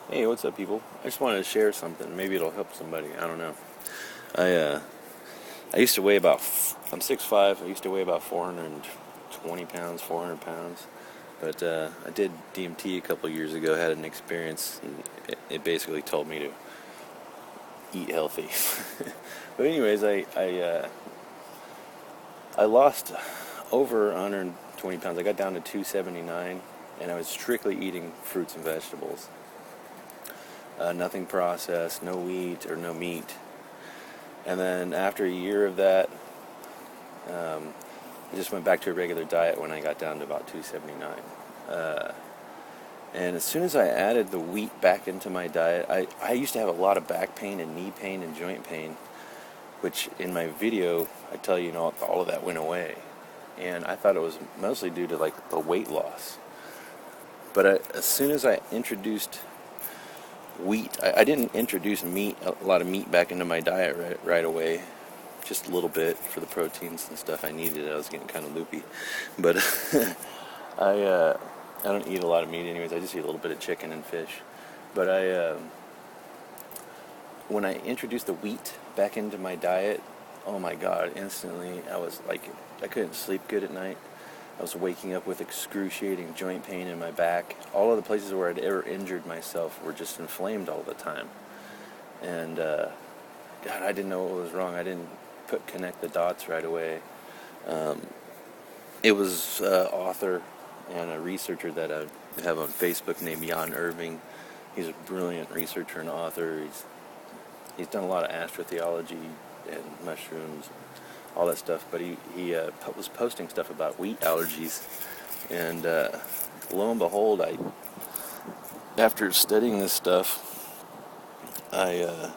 Hey, what's up, people? I just wanted to share something. Maybe it'll help somebody. I don't know. I uh, I used to weigh about. I'm 6'5". I used to weigh about 420 pounds, 400 pounds. But I did DMT a couple years ago. Had an experience, and it basically told me to eat healthy. But anyways, I lost over 120 pounds. I got down to 279, and I was strictly eating fruits and vegetables. Nothing processed, no wheat or no meat. And then after a year of that, I just went back to a regular diet when I got down to about 279. And as soon as I added the wheat back into my diet, I used to have a lot of back pain and knee pain and joint pain, which in my video, I tell you, all of that went away. And I thought it was mostly due to like the weight loss. But as soon as I introduced wheat, I didn't introduce a lot of meat back into my diet right away. Just a little bit for the proteins and stuff I needed. I was getting kind of loopy, but I don't eat a lot of meat anyways. I just eat a little bit of chicken and fish. But when I introduced the wheat back into my diet, oh my God! Instantly, I was like, I couldn't sleep good at night. I was waking up with excruciating joint pain in my back. All of the places where I'd ever injured myself were just inflamed all the time. And God, I didn't know what was wrong. I didn't connect the dots right away. It was an author and a researcher that I have on Facebook named Jan Irving. He's a brilliant researcher and author. He's done a lot of astrotheology and mushrooms, all that stuff. But he was posting stuff about wheat allergies, and lo and behold, after studying this stuff, I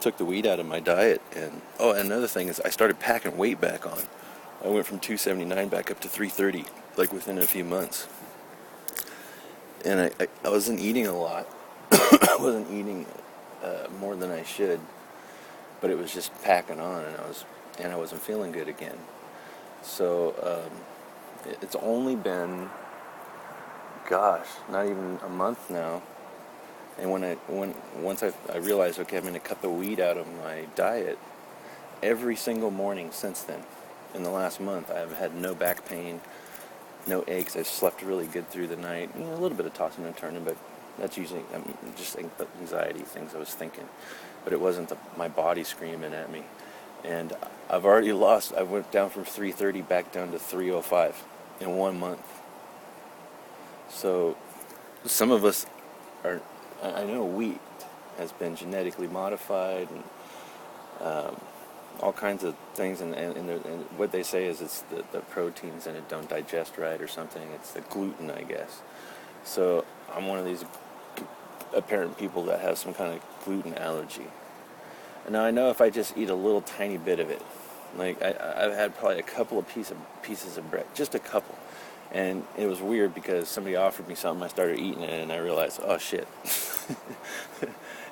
took the wheat out of my diet, and another thing is I started packing weight back on. I went from 279 back up to 330, like within a few months. And I wasn't eating a lot. I wasn't eating more than I should, but it was just packing on, and I wasn't feeling good again. So it's only been, gosh, not even a month now. And once I realized, okay, I'm going to cut the wheat out of my diet, every single morning since then, in the last month, I've had no back pain, no aches. I've slept really good through the night. A little bit of tossing and turning, but that's usually just anxiety things I was thinking. But it wasn't my body screaming at me. And I've already lost. I went down from 330 back down to 305 in 1 month. So some of us are. I know wheat has been genetically modified and all kinds of things, and what they say is it's the proteins in it don't digest right or something. It's the gluten, I guess. So I'm one of these apparent people that has some kind of gluten allergy. And now I know if I just eat a little tiny bit of it, like I've had probably a couple of pieces of bread, just a couple. And it was weird because somebody offered me something, I started eating it, and I realized, oh shit.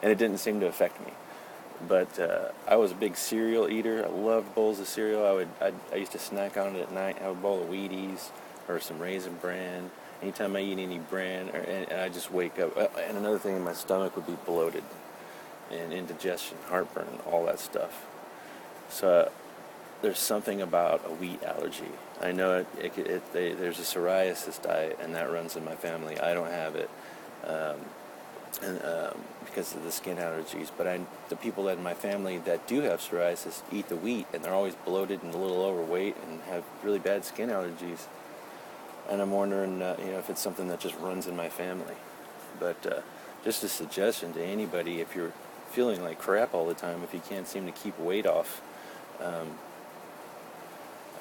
And it didn't seem to affect me. But I was a big cereal eater. I loved bowls of cereal. I used to snack on it at night, have a bowl of Wheaties or some Raisin Bran. Anytime I eat any bran, and I just wake up. And another thing, my stomach would be bloated and indigestion, heartburn, all that stuff. So there's something about a wheat allergy. I know there's a psoriasis diet, and that runs in my family. I don't have it because of the skin allergies. But the people in my family that do have psoriasis eat the wheat, and they're always bloated and a little overweight and have really bad skin allergies. And I'm wondering, if it's something that just runs in my family. But just a suggestion to anybody, if you're feeling like crap all the time, if you can't seem to keep weight off,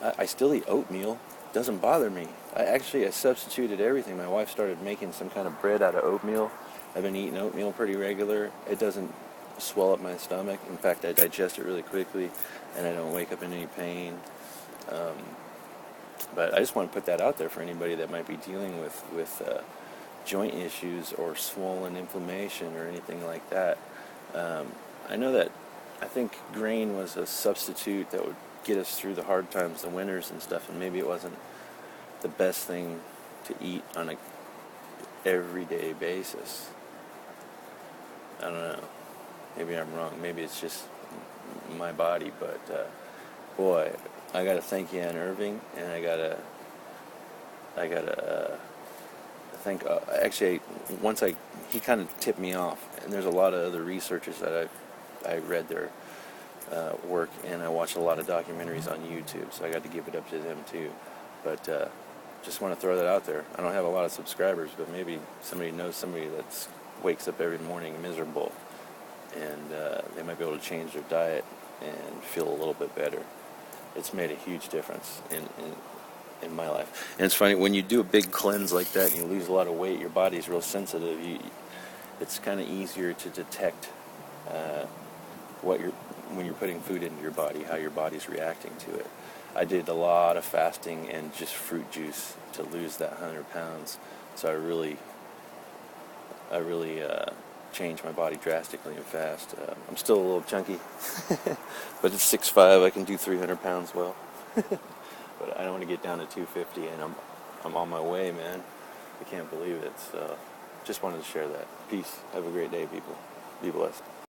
I still eat oatmeal. It doesn't bother me. I substituted everything. My wife started making some kind of bread out of oatmeal. I've been eating oatmeal pretty regular. It doesn't swell up my stomach. In fact, I digest it really quickly, and I don't wake up in any pain. But I just want to put that out there for anybody that might be dealing with joint issues or swollen inflammation or anything like that. I know that I think grain was a substitute that would get us through the hard times, the winters and stuff, and maybe it wasn't the best thing to eat on a everyday basis. I don't know. Maybe I'm wrong. Maybe it's just my body, but boy, I gotta thank Jan Irving, and I gotta thank. Actually, he kind of tipped me off, and there's a lot of other researchers that I read their work, and I watched a lot of documentaries on YouTube, so I got to give it up to them too. But just want to throw that out there. I don't have a lot of subscribers, but maybe somebody knows somebody that wakes up every morning miserable, and they might be able to change their diet and feel a little bit better. It's made a huge difference in my life. And it's funny, when you do a big cleanse like that and you lose a lot of weight, your body's real sensitive. It's kind of easier to detect when you're putting food into your body, how your body's reacting to it. I did a lot of fasting and just fruit juice to lose that 100 pounds. So I really changed my body drastically and fast. I'm still a little chunky, but at 6'5", I can do 300 pounds well. But I don't want to get down to 250, and I'm on my way, man. I can't believe it. So just wanted to share that. Peace. Have a great day, people. Be blessed.